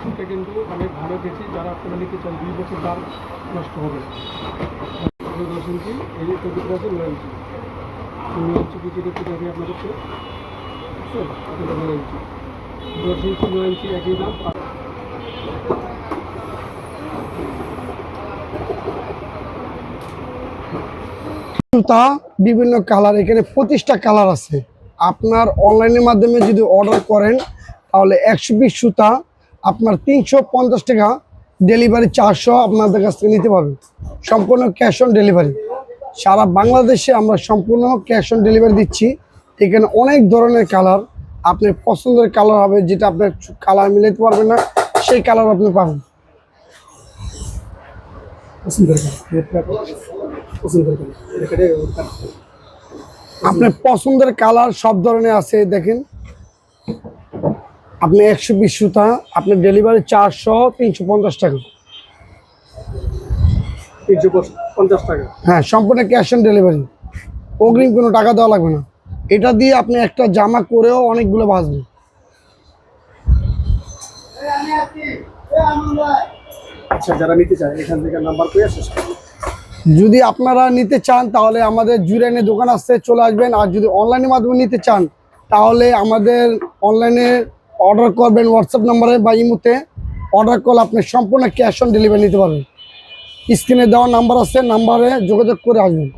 এটা কিন্তু অনেক ভালো গেছি, যারা আপনারা নিতে চান 2 বছর দাম নষ্ট হবে। 10 ইঞ্চি এই যে তৈরি আছে 9 ইঞ্চি 9 ইঞ্চি কিছু দেখতে দেখি আপনাদেরকে, ঠিক আছে? এটা 9 ইঞ্চি 10 ইঞ্চি 9 ইঞ্চি একই দাম। জুতা বিভিন্ন কালার, এখানে 25টা কালার আছে। আপনার অনলাইনের মাধ্যমে যদি অর্ডার করেন তাহলে 100 পিস জুতা আপনার 350 টাকা, ডেলিভারি 400 আপনাদের কাছ থেকে নিতে পারবেন। সম্পূর্ণ ক্যাশ অন ডেলিভারি। সারা বাংলাদেশে আমরা সম্পূর্ণ ক্যাশ অন ডেলিভারি দিচ্ছি। এখানে অনেক ধরনের কালার, আপনার পছন্দের কালার হবে, যেটা আপনার কালার মিলাতে পারবেন না সেই কালার আপনি পাবেন। আপনার পছন্দের কালার সব ধরনের আছে। দেখেন, আপনি 100 পিস জুতা আপনার ডেলিভারি 400 350 টাকা। 350 টাকা? হ্যাঁ, সম্পূর্ণ ক্যাশ অন ডেলিভারি, অগ্রিম কোনো টাকা দেওয়া লাগবে না। এটা দিয়ে আপনি একটা জামা করেও অনেকগুলো বাঁচবে। আচ্ছা, যারা নিতে চায় এখান থেকে নাম্বার পেয়ে শেষ করুন। যদি আপনারা নিতে চান তাহলে আমাদের জুরাইনে দোকান আসতে চলে আসবেন। আর যদি অনলাইনের মাধ্যমে নিতে চান তাহলে আমাদের অনলাইনে অর্ডার করবেন হোয়াটসঅ্যাপ নাম্বারে বা ইমোতে অর্ডার করলে আপনি সম্পূর্ণ ক্যাশ অন ডেলিভারি নিতে পারবেন। স্ক্রিনে দেওয়া নাম্বার আছে, নাম্বারে যোগাযোগ করে আসবেন।